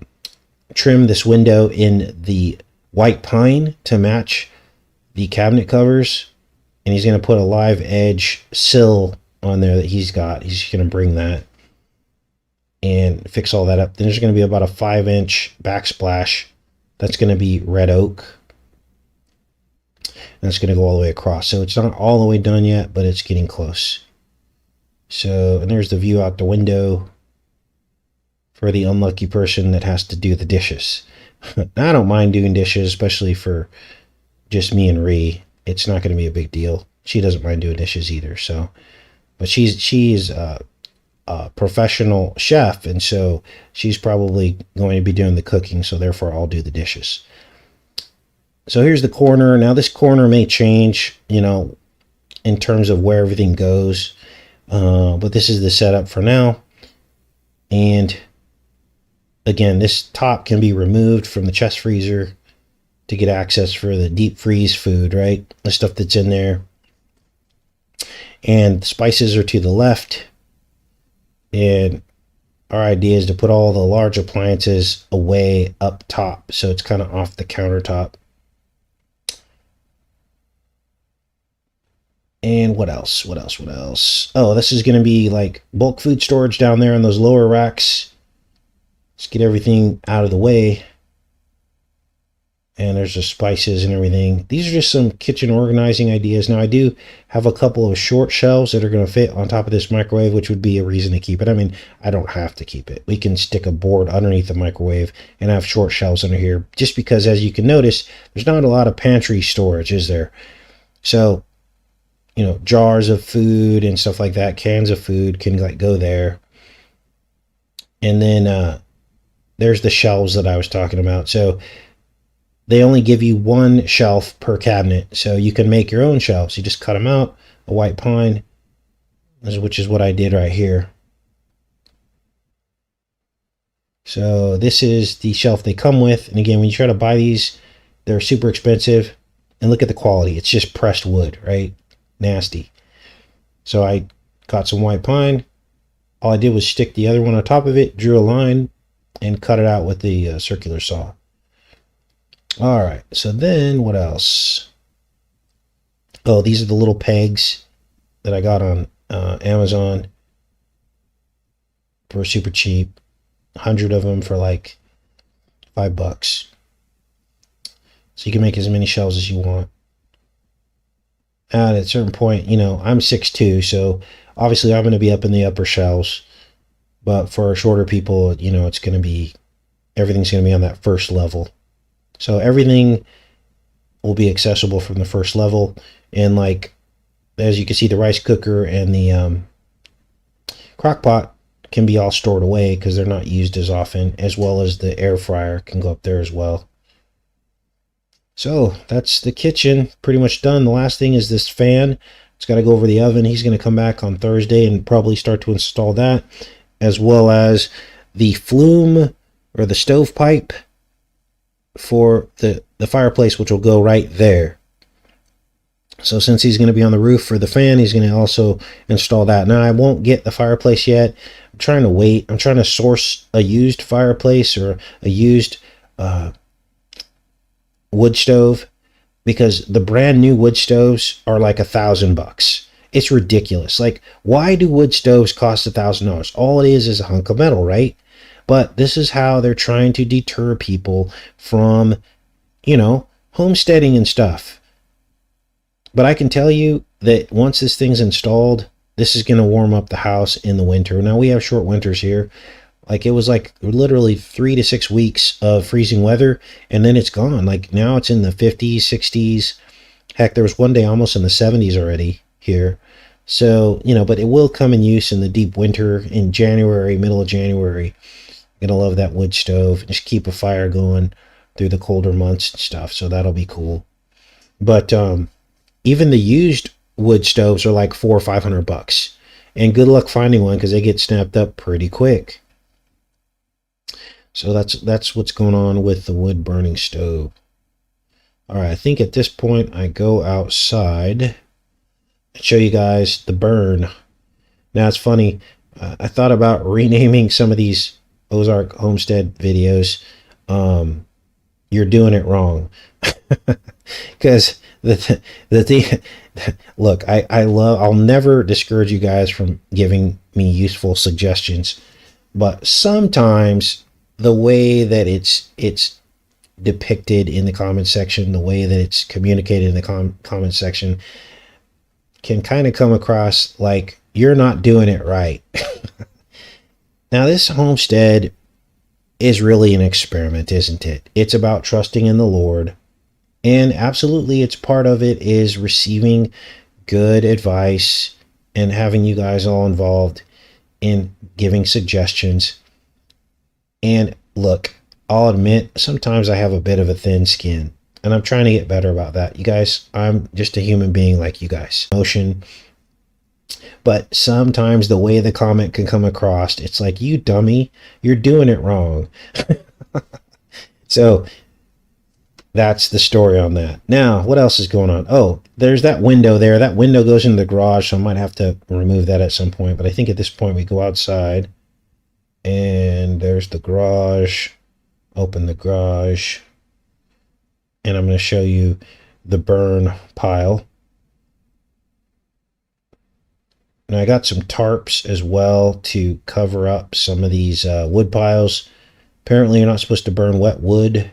trim this window in the white pine to match the cabinet covers. And he's going to put a live edge sill on there that he's got. He's going to bring that and fix all that up. Then there's going to be about a 5-inch backsplash. That's going to be red oak. And it's going to go all the way across. So it's not all the way done yet, but it's getting close. So, and there's the view out the window for the unlucky person that has to do the dishes. I don't mind doing dishes, especially for just me and Ree. It's not going to be a big deal. She doesn't mind doing dishes either. So, but she's a professional chef, and so she's probably going to be doing the cooking, so therefore I'll do the dishes. So here's the corner. Now this corner may change, you know, in terms of where everything goes, but this is the setup for now. And again, this top can be removed from the chest freezer, to get access for the deep freeze food, right? The stuff that's in there. And the spices are to the left. And our idea is to put all the large appliances away up top, so it's kind of off the countertop. And what else? What else? What else? Oh, this is going to be like bulk food storage down there on those lower racks. Let's get everything out of the way. And there's the spices and everything. These are just some kitchen organizing ideas. Now, I do have a couple of short shelves that are going to fit on top of this microwave, which would be a reason to keep it. I mean, I don't have to keep it. We can stick a board underneath the microwave and have short shelves under here, just because, as you can notice, there's not a lot of pantry storage, is there? So, you know, jars of food and stuff like that, cans of food can like go there. And then there's the shelves that I was talking about. So they only give you one shelf per cabinet, so you can make your own shelves. You just cut them out, a white pine, which is what I did right here. So this is the shelf they come with. And again, when you try to buy these, they're super expensive. And look at the quality. It's just pressed wood, right? Nasty. So I got some white pine. All I did was stick the other one on top of it, drew a line, and cut it out with the circular saw. All right, so then what else? Oh, these are the little pegs that I got on Amazon for super cheap. 100 of them for like $5. So you can make as many shelves as you want. And at a certain point, you know, I'm 6'2", so obviously I'm going to be up in the upper shelves. But for shorter people, you know, it's going to be, everything's going to be on that first level. So everything will be accessible from the first level. And like, as you can see, the rice cooker and the crock pot can be all stored away because they're not used as often, as well as the air fryer can go up there as well. So that's the kitchen pretty much done. The last thing is this fan. It's got to go over the oven. He's going to come back on Thursday and probably start to install that, as well as the flume or the stovepipe for the fireplace, which will go right there. So since he's going to be on the roof for the fan, he's going to also install that. Now, I won't get the fireplace yet. I'm trying to wait. I'm trying to source a used fireplace or a used wood stove, because the brand new wood stoves are like $1,000. It's ridiculous. Like, why do wood stoves cost $1,000? All it is a hunk of metal, right? But this is how they're trying to deter people from, you know, homesteading and stuff. But I can tell you that once this thing's installed, this is going to warm up the house in the winter. Now, we have short winters here. Like, it was like literally 3 to 6 weeks of freezing weather, and then it's gone. Like, now it's in the 50s, 60s. Heck, there was one day almost in the 70s already here. So, you know, but it will come in use in the deep winter in January, middle of January. Gonna love that wood stove. Just keep a fire going through the colder months and stuff. So that'll be cool. But even the used wood stoves are like $400 or $500. And good luck finding one because they get snapped up pretty quick. So that's what's going on with the wood burning stove. All right, I think at this point I go outside and show you guys the burn. Now it's funny. I thought about renaming some of these Ozark homestead videos. You're doing it wrong. Because the thing, look, I'll never discourage you guys from giving me useful suggestions, but sometimes the way that it's depicted in the comment section, the way that it's communicated in the comment section can kind of come across like you're not doing it right. Now, this homestead is really an experiment, isn't it? It's about trusting in the Lord. And absolutely, it's part of it is receiving good advice and having you guys all involved in giving suggestions. And look, I'll admit, sometimes I have a bit of a thin skin. And I'm trying to get better about that. You guys, I'm just a human being like you guys. Emotion. But sometimes the way the comment can come across, it's like, you dummy, you're doing it wrong. So that's the story on that. Now, what else is going on? Oh, there's that window there. That window goes into the garage, so I might have to remove that at some point. But I think at this point we go outside, and there's the garage. Open the garage, and I'm going to show you the burn pile. Now I got some tarps as well to cover up some of these wood piles. Apparently you're not supposed to burn wet wood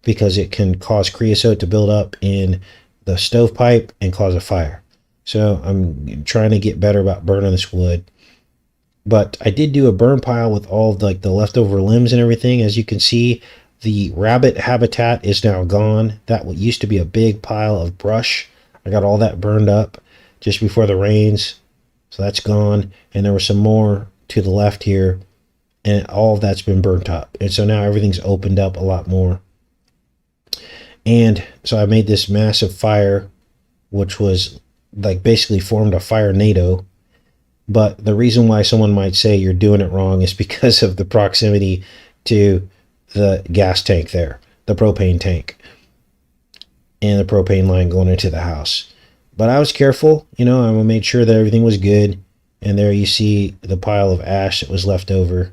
because it can cause creosote to build up in the stovepipe and cause a fire. So I'm trying to get better about burning this wood. But I did do a burn pile with all of the leftover limbs and everything. As you can see, the rabbit habitat is now gone. That used to be a big pile of brush. I got all that burned up just before the rains. So that's gone. And there was some more to the left here. And all of that's been burnt up. And so now everything's opened up a lot more. And so I made this massive fire, which was basically formed a fire NATO. But the reason why someone might say you're doing it wrong is because of the proximity to the gas tank there, the propane tank, and the propane line going into the house. But I was careful, I made sure that everything was good. And there you see the pile of ash that was left over.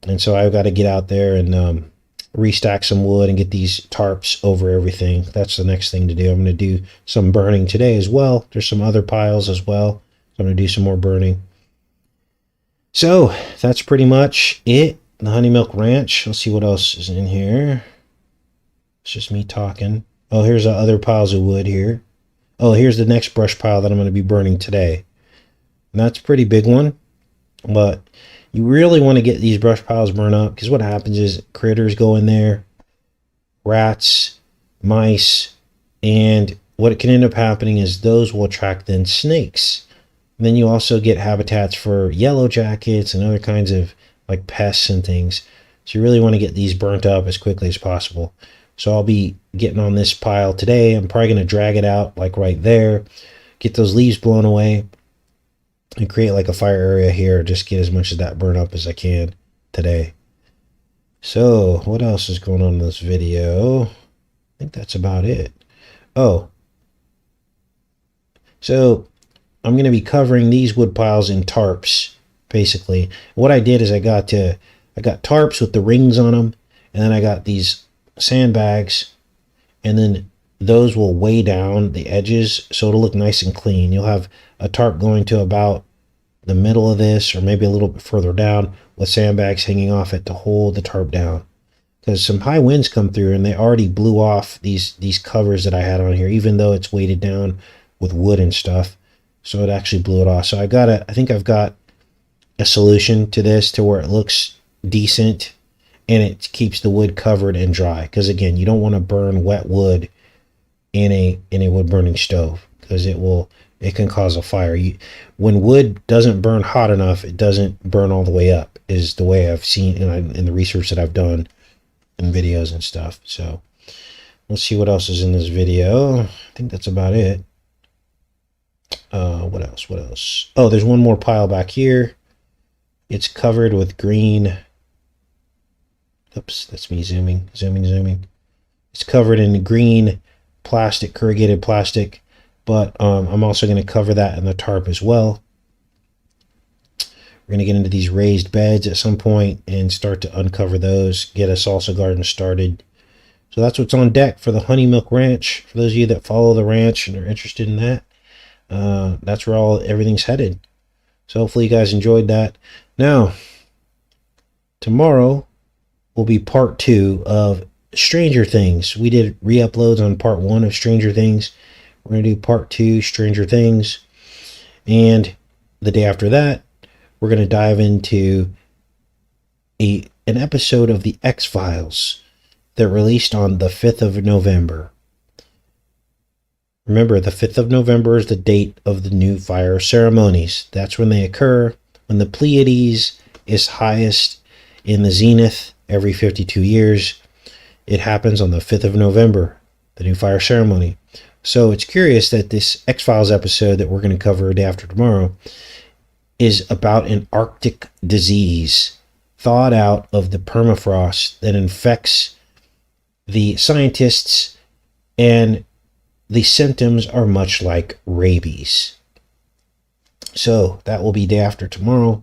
And so I've got to get out there and restack some wood and get these tarps over everything. That's the next thing to do. I'm going to do some burning today as well. There's some other piles as well. I'm going to do some more burning. So that's pretty much it. The Honeymilk Ranch. Let's see what else is in here. It's just me talking. Oh, here's other piles of wood here. Oh, here's the next brush pile that I'm going to be burning today. And that's a pretty big one. But you really want to get these brush piles burned up, because what happens is critters go in there, rats, mice, and what it can end up happening is those will attract then snakes. And then you also get habitats for yellow jackets and other kinds of pests and things. So you really want to get these burnt up as quickly as possible. So I'll be getting on this pile today. I'm probably going to drag it out right there, get those leaves blown away, and create a fire area here. Just get as much of that burnt up as I can today. So what else is going on in this video? I think that's about it. Oh, so I'm going to be covering these wood piles in tarps, basically. What I did is I got tarps with the rings on them, and then I got these sandbags, and then those will weigh down the edges so it'll look nice and clean. You'll have a tarp going to about the middle of this, or maybe a little bit further down, with sandbags hanging off it to hold the tarp down. Because some high winds come through and they already blew off these covers that I had on here, even though it's weighted down with wood and stuff. So it actually blew it off. So I think I've got a solution to this to where it looks decent and it keeps the wood covered and dry. Because again, you don't want to burn wet wood in a wood burning stove, because it can cause a fire. When wood doesn't burn hot enough, it doesn't burn all the way up, is the way I've seen in the research that I've done in videos and stuff. So let's see what else is in this video. I think that's about it. What else? Oh, there's one more pile back here. It's covered with green. Oops, that's me zooming. It's covered in green plastic, corrugated plastic, but I'm also going to cover that in the tarp as well. We're going to get into these raised beds at some point and start to uncover those, get a salsa garden started. So that's what's on deck for the Honeymilk Ranch. For those of you that follow the ranch and are interested in that, that's where everything's headed. So hopefully you guys enjoyed that. Now, tomorrow will be part 2 of Stranger Things. We did re-uploads on part 1 of Stranger Things. We're going to do part 2, Stranger Things. And the day after that, we're going to dive into an episode of The X-Files that released on the 5th of November. Remember, the 5th of November is the date of the new fire ceremonies. That's when they occur, when the Pleiades is highest in the zenith every 52 years. It happens on the 5th of November, the new fire ceremony. So it's curious that this X-Files episode that we're going to cover day after tomorrow is about an Arctic disease thawed out of the permafrost that infects the scientists, and the symptoms are much like rabies. So that will be day after tomorrow.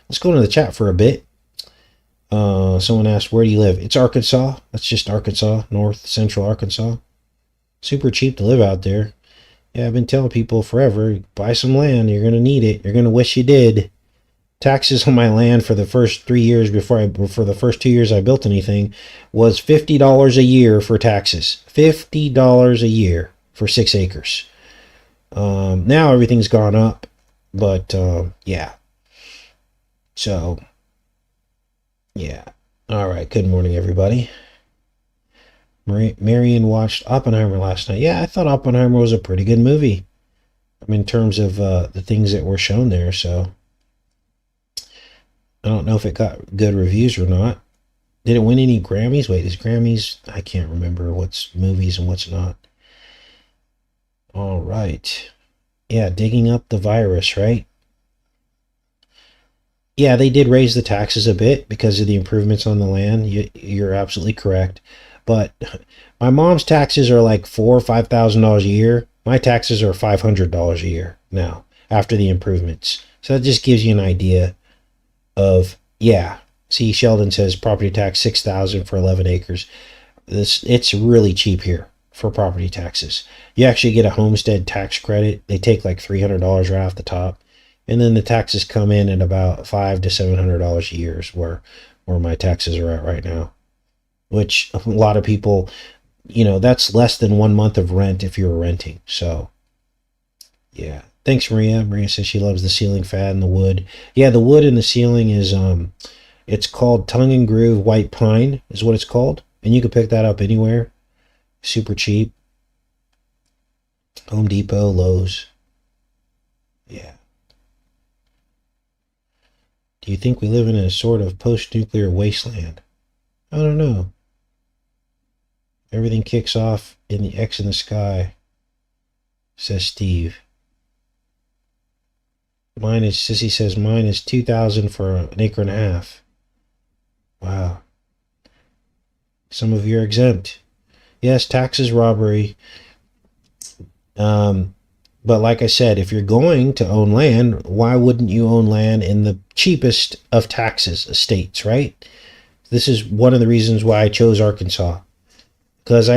Let's go into the chat for a bit. Someone asked, where do you live? It's Arkansas. That's just Arkansas, north central Arkansas. Super cheap to live out there. Yeah, I've been telling people forever, buy some land. You're going to need it. You're going to wish you did. Taxes on my land for the first 3 years for the first 2 years I built anything was $50 a year for taxes. $50 a year for 6 acres. Now everything's gone up, but yeah. So, yeah. All right. Good morning, everybody. Marion watched Oppenheimer last night. Yeah, I thought Oppenheimer was a pretty good movie. I mean, in terms of the things that were shown there. So, I don't know if it got good reviews or not. Did it win any Grammys? Wait, is Grammys? I can't remember what's movies and what's not. All right. Yeah, digging up the virus, right? Yeah, they did raise the taxes a bit because of the improvements on the land. You're absolutely correct. But my mom's taxes are like $4,000 or $5,000 a year. My taxes are $500 a year now after the improvements. So that just gives you an idea of, yeah. See, Sheldon says property tax $6,000 for 11 acres. It's really cheap here for property taxes. You actually get a homestead tax credit. They take like $300 right off the top, and then the taxes come in at about $500 to $700 a year is where my taxes are at right now. Which a lot of people, that's less than 1 month of rent if you're renting. So, yeah. Thanks, Maria. Maria says she loves the ceiling fan and the wood. Yeah, the wood in the ceiling is, it's called Tongue and Groove White Pine is what it's called. And you can pick that up anywhere. Super cheap. Home Depot, Lowe's. Yeah. Do you think we live in a sort of post-nuclear wasteland? I don't know. Everything kicks off in the X in the sky, says Steve. Sissy says mine is $2,000 for an acre and a half. Wow. Some of you are exempt. Yes, taxes, robbery. But like I said, if you're going to own land, why wouldn't you own land in the cheapest of taxes states, right? This is one of the reasons why I chose Arkansas. Because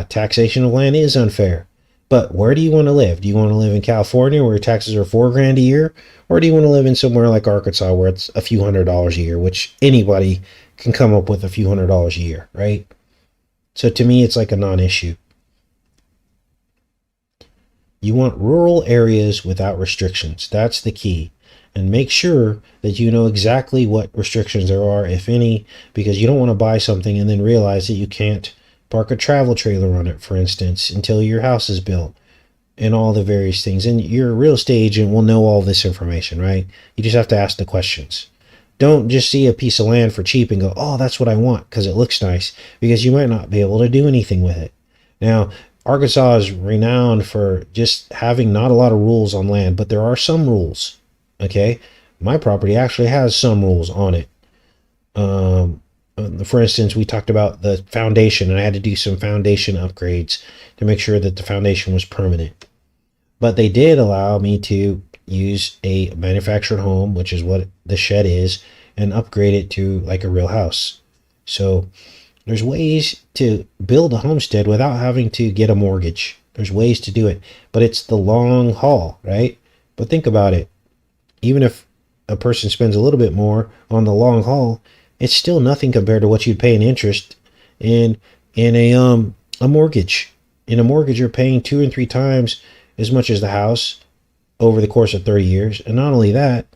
taxation of land is unfair. But where do you want to live? Do you want to live in California where taxes are $4,000 a year? Or do you want to live in somewhere like Arkansas where it's a few $100s a year, which anybody can come up with a few $100s a year, right? So to me, it's like a non-issue. You want rural areas without restrictions. That's the key. And make sure that you know exactly what restrictions there are, if any, because you don't want to buy something and then realize that you can't park a travel trailer on it, for instance, until your house is built and all the various things. And your real estate agent will know all this information, right? You just have to ask the questions. Don't just see a piece of land for cheap and go, oh, that's what I want because it looks nice, because you might not be able to do anything with it. Now, Arkansas is renowned for just having not a lot of rules on land, but there are some rules, okay? My property actually has some rules on it. For instance, we talked about the foundation, and I had to do some foundation upgrades to make sure that the foundation was permanent. But they did allow me to use a manufactured home, which is what the shed is, and upgrade it to like a real house. So there's ways to build a homestead without having to get a mortgage. There's ways to do it, but it's the long haul, right? But think about it. Even if a person spends a little bit more on the long haul, it's still nothing compared to what you'd pay in interest in a mortgage. In a mortgage, you're paying 2 and 3 times as much as the house over the course of 30 years. And not only that,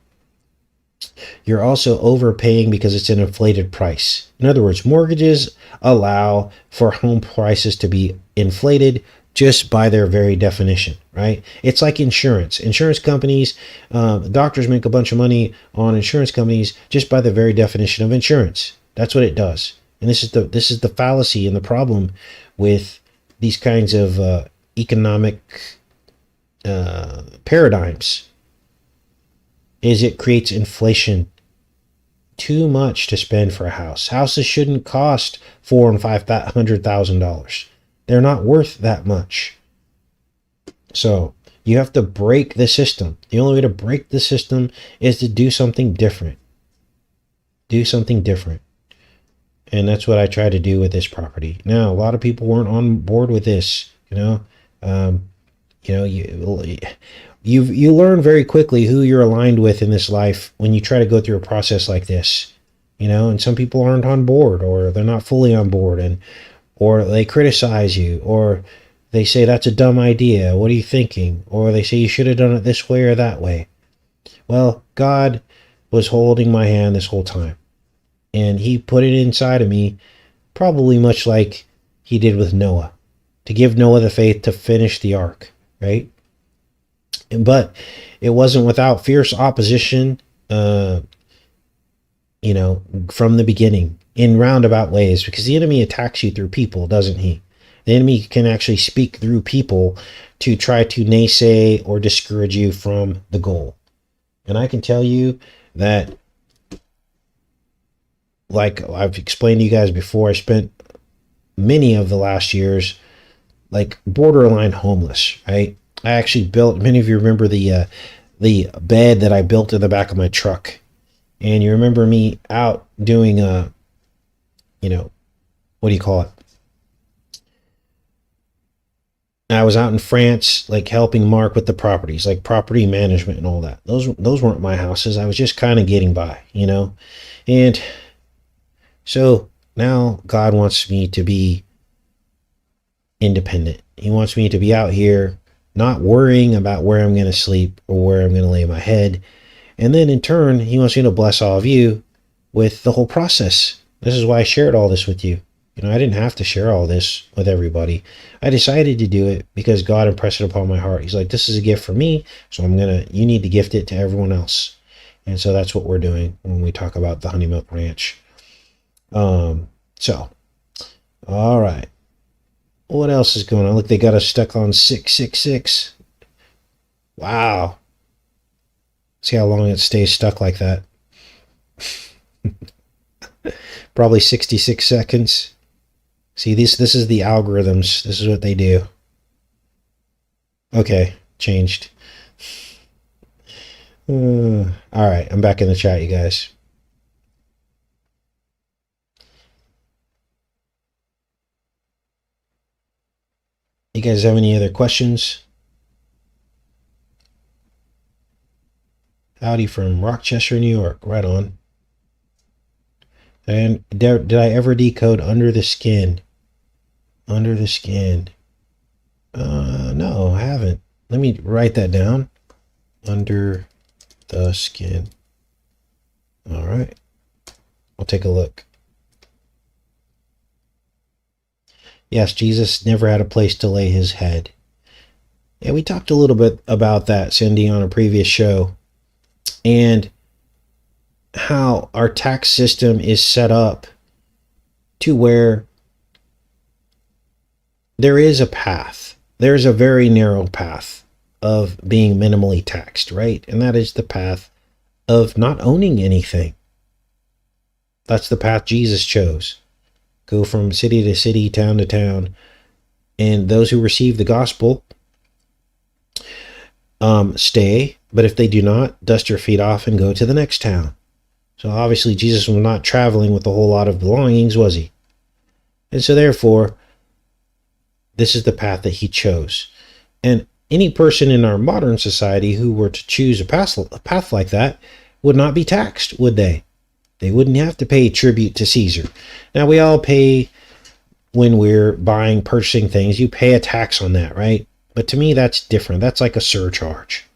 you're also overpaying because it's an inflated price. In other words, mortgages allow for home prices to be inflated just by their very definition, right? It's like insurance. Insurance companies, doctors make a bunch of money on insurance companies just by the very definition of insurance. That's what it does. And this is the fallacy and the problem with these kinds of economic paradigms, is it creates inflation too much to spend for a house. Houses shouldn't cost $400,000 and $500,000. They're not worth that much. So you have to break the system. The only way to break the system is to do something different. Do something different. And that's what I try to do with this property. Now, a lot of people weren't on board with this, you learn very quickly who you're aligned with in this life when you try to go through a process like this, and some people aren't on board, or they're not fully on board, or they criticize you, or they say that's a dumb idea. What are you thinking? Or they say you should have done it this way or that way. Well, God was holding my hand this whole time. And he put it inside of me, probably much like he did with Noah, to give Noah the faith to finish the ark, right? But it wasn't without fierce opposition, from the beginning, in roundabout ways, because the enemy attacks you through people, doesn't he? The enemy can actually speak through people to try to naysay or discourage you from the goal. And I can tell you that, like I've explained to you guys before, I spent many of the last years like borderline homeless, right? I actually built, many of you remember the bed that I built in the back of my truck. And you remember me out doing, what do you call it? I was out in France, like helping Mark with the properties, like property management and all that. Those weren't my houses. I was just kind of getting by, And so now God wants me to be independent. He wants me to be out here, not worrying about where I'm going to sleep or where I'm going to lay my head. And then in turn, he wants me to bless all of you with the whole process. This is why I shared all this with you. I didn't have to share all this with everybody. I decided to do it because God impressed it upon my heart. He's like, this is a gift for me, so you need to gift it to everyone else. And so that's what we're doing when we talk about the Honeymilk Ranch. All right. What else is going on? Look, they got us stuck on 666. Wow. See how long it stays stuck like that. Probably 66 seconds. See, this is the algorithms. This is what they do. Okay, changed. All right, I'm back in the chat, you guys. You guys have any other questions? Howdy from Rochester, New York. Right on. And did I ever decode under the skin? Under the skin. No, I haven't. Let me write that down. Under the skin. All right. I'll take a look. Yes, Jesus never had a place to lay his head. Yeah, we talked a little bit about that, Cindy, on a previous show. And how our tax system is set up to where there is a path. There's a very narrow path of being minimally taxed, right? And that is the path of not owning anything. That's the path Jesus chose. Go from city to city, town to town. And those who receive the gospel stay. But if they do not, dust your feet off and go to the next town. So obviously Jesus was not traveling with a whole lot of belongings, was he? And so therefore, this is the path that he chose. And any person in our modern society who were to choose a path like that would not be taxed, would they? They wouldn't have to pay tribute to Caesar. Now, we all pay when we're purchasing things. You pay a tax on that, right? But to me, that's different. That's like a surcharge.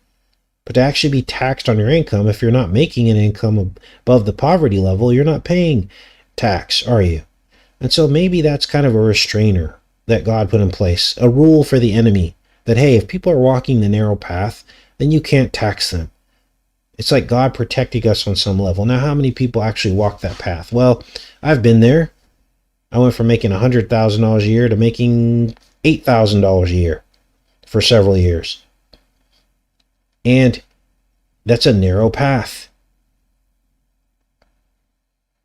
But to actually be taxed on your income, if you're not making an income above the poverty level, you're not paying tax, are you? And so maybe that's kind of a restrainer that God put in place, a rule for the enemy, that, hey, if people are walking the narrow path, then you can't tax them. It's like God protecting us on some level. Now, how many people actually walk that path? Well, I've been there. I went from making $100,000 a year to making $8,000 a year for several years. And that's a narrow path.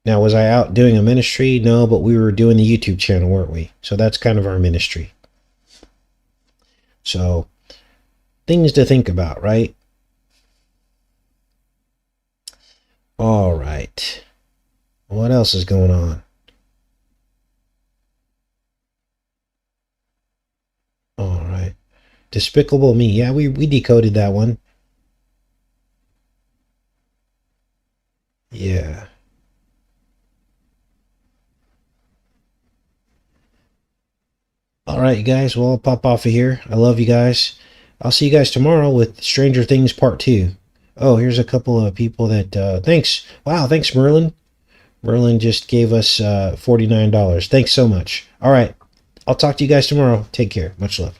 Now, was I out doing a ministry? No, but we were doing the YouTube channel, weren't we? So that's kind of our ministry. So, things to think about, right? All right. What else is going on? All right. Despicable Me. Yeah, we decoded that one. Yeah. All right, you guys. Well, I'll pop off of here. I love you guys. I'll see you guys tomorrow with Stranger Things Part 2. Oh, here's a couple of people that, thanks. Wow, thanks, Merlin. Merlin just gave us $49. Thanks so much. All right. I'll talk to you guys tomorrow. Take care. Much love.